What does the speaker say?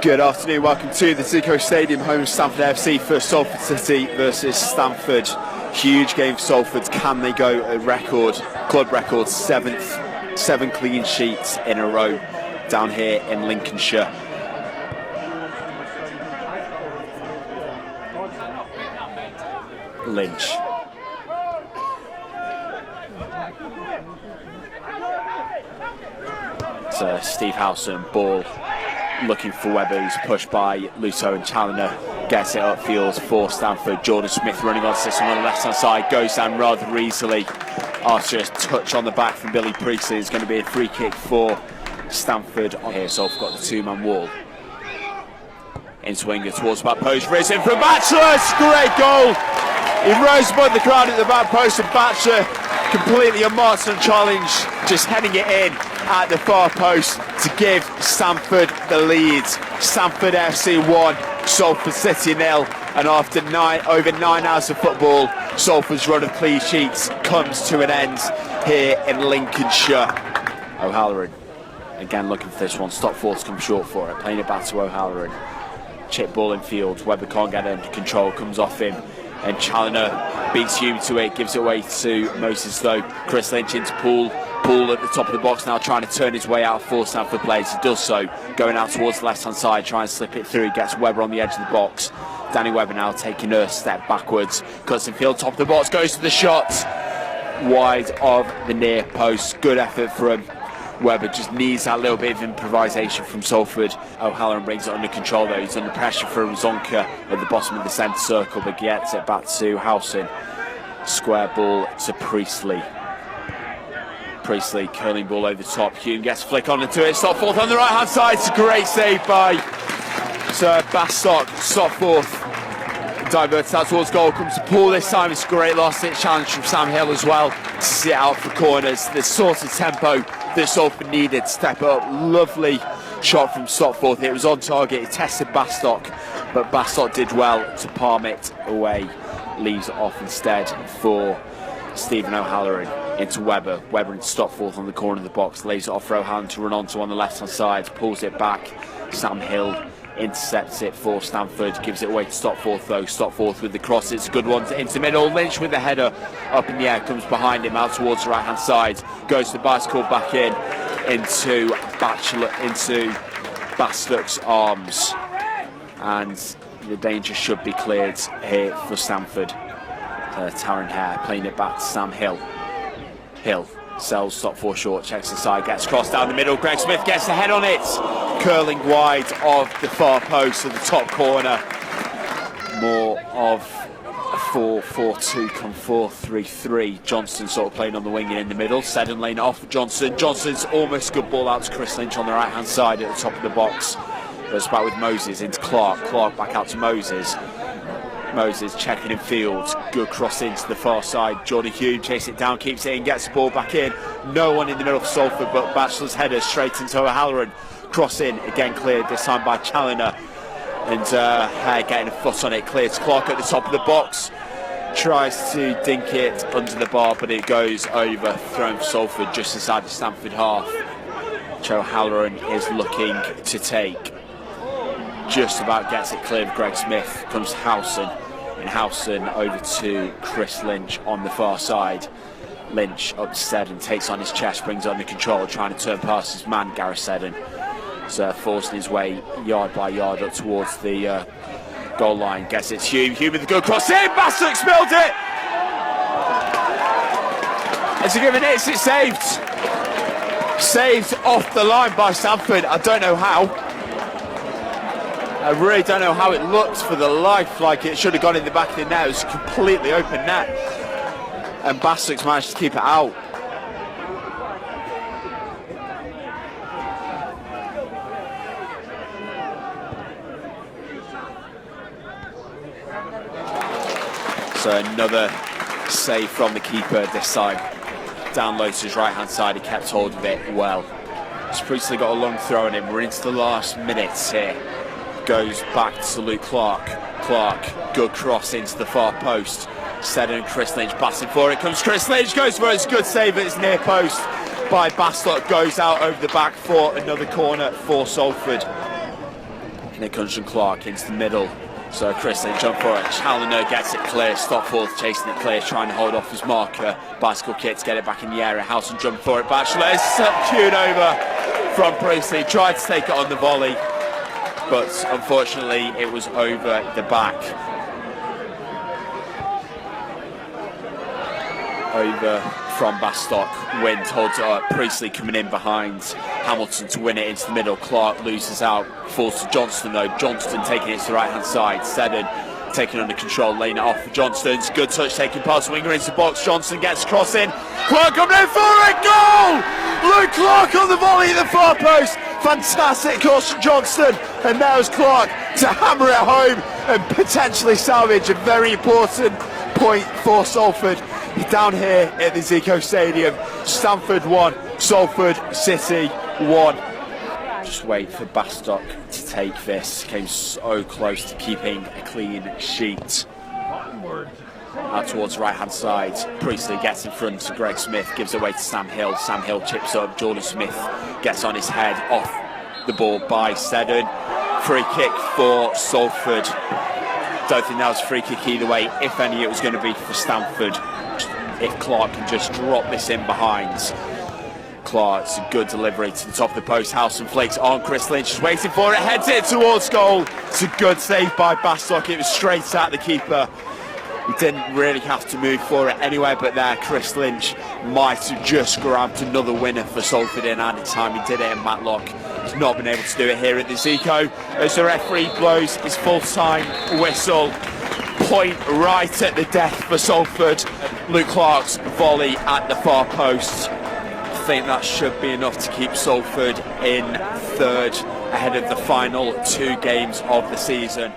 Good afternoon, welcome to the Zeeco Stadium, home of Stamford AFC for Salford City versus Stamford. Huge game for Salford. Can they go a record, club record, seven clean sheets in a row down here in Lincolnshire? Lynch. So Steve Howson, ball looking for Webber, who's pushed by Luto, and Challoner gets it upfield for Stamford. Jordan Smith running on this one on the left hand side, goes down rather easily after a touch on the back from Billy Priestley. It's going to be a free kick for Stamford on here. So I've got the two-man wall into winger towards the back post, risen from Batchelor. Great goal. He rose above the crowd at the back post, and Batchelor completely unmarked on challenge, just heading it in at the far post to give Stamford the lead. Stamford AFC 1, Salford City 0, and after over 9 hours of football, Salford's run of clean sheets comes to an end here in Lincolnshire. O'Halloran again looking for this one. Stockforth comes short for it, playing it back to O'Halloran. Chip ball in field, Webber can't get it under control, comes off him, and Challoner beats Hume to it, gives it away to Moses though. Chris Lynch into Poole at the top of the box now, trying to turn his way out for Stamford players. He does so, going out towards the left hand side, trying to slip it through. He gets Webber on the edge of the box. Danny Webber now taking a step backwards, cuts in field, top of the box, goes to the shot, wide of the near post. Good effort from Webber, just needs that little bit of improvisation from Salford. O'Halloran brings it under control though. He's under pressure from Zonka at the bottom of the centre circle, but gets it back to Howson. Square ball to Priestley. Priestley curling ball over the top. Hume gets a flick on into it. Stockforth on the right hand side. It's a great save by Sir Basstock. Stockforth diverts out towards goal. Comes to Poole this time. It's a great last hit challenge from Sam Hill as well to sit out for corners. The sort of tempo that Salford needed to step up. Lovely shot from Stockforth. It was on target. It tested Basstock, but Basstock did well to palm it away. Leaves it off instead for Stephen O'Halloran into Webber. Webber into Stockforth on the corner of the box. Lays it off for O'Halloran to run onto on the left hand side. Pulls it back. Sam Hill intercepts it for Stamford. Gives it away to Stockforth though. Stockforth with the cross. It's a good one into middle. Lynch with the header up in the air. Comes behind him out towards the right hand side. Goes to the bicycle back in into Basstock's arms. And the danger should be cleared here for Stamford. Taryn Hare playing it back to Sam Hill. Hill sells Stockforth short, checks inside, gets crossed down the middle. Greg Smith gets the head on it, curling wide of the far post of the top corner. More of a 4-4-2 come 4-3-3. Johnston sort of playing on the wing and in the middle. Seddon laying it off for Johnson. Johnson's almost good ball out to Chris Lynch on the right hand side at the top of the box. Goes back with Moses into Clark. Clark back out to Moses. Moses checking in field, good cross into the far side. Jordan Hume chases it down, keeps it in, gets the ball back in. No one in the middle for Salford, but Batchelor's header straight into O'Halloran. Cross in, again cleared, this time by Challoner. And Hare getting a foot on it, clears Clark at the top of the box. Tries to dink it under the bar, but it goes over, thrown for Salford just inside the Stamford half. O'Halloran is looking to take. Just about gets it cleared. Greg Smith comes to Howson, and Howson over to Chris Lynch on the far side. Lynch up to Seddon, takes on his chest, brings it under control, trying to turn past his man Gareth Seddon. So forcing his way yard by yard up towards the goal line. Gets it to Hume. Hume with the good cross in. Basstock spilled it. It's a given it. It's saved. Saved off the line by Stamford. I don't know how. I really don't know how. It looked for the life like it should have gone in the back of the net. It was a completely open net, and Basstock's managed to keep it out. So another save from the keeper this time. Down low to his right hand side, he kept hold of it well. Priestley got a long throw in him. We're into the last minutes here. Goes back to Luke Clark. Clark, good cross into the far post. Seddon and Chris Lynch passing for it. Comes Chris Lynch, goes for it. It's a good save at his near post by Basstock. Goes out over the back for another corner for Salford. it comes from Clark into the middle. So Chris Lynch jump for it. Challoner gets it clear. Stopforth chasing it clear, trying to hold off his marker. Bicycle kick to get it back in the area. Howson jump for it. Batchelor is cued over from Priestley. Tried to take it on the volley, but unfortunately it was over the back. Over from Bastock. Wind holds it up. Priestley coming in behind Hamilton to win it into the middle. Clark loses out. Falls to Johnston though. Johnston taking it to the right hand side. Seddon taking under control, laying it off for Johnston's good touch, taking past winger into the box. Johnston gets cross in. Clark coming in for it. Goal! Luke Clark on the volley at the far post. Fantastic cross from Johnston, and there's Clark to hammer it home and potentially salvage a very important point for Salford. Down here at the Zeeco Stadium, Stamford 1, Salford City 1. Just wait for Bastock to take this. Came so close to keeping a clean sheet. Out towards the right hand side, Priestley gets in front to Greg Smith, gives away to Sam Hill. Sam Hill chips up, Jordan Smith gets on his head, off the ball by Seddon. Free kick for Salford. Don't think that was a free kick either way. If any, it was going to be for Stamford. If Clark can just drop this in behind. Clark's a good delivery to the top of the post. Howson flakes on. Chris Lynch is waiting for it. Heads it towards goal. It's a good save by Bastock. It was straight at the keeper. He didn't really have to move for it anyway, but there Chris Lynch might have just grabbed another winner for Salford in added time. He did it in Matlock. He's not been able to do it here at the Zeeco as the referee blows his full-time whistle. Point right at the death for Salford. Luke Clark's volley at the far post. I think that should be enough to keep Salford in third ahead of the final 2 games of the season.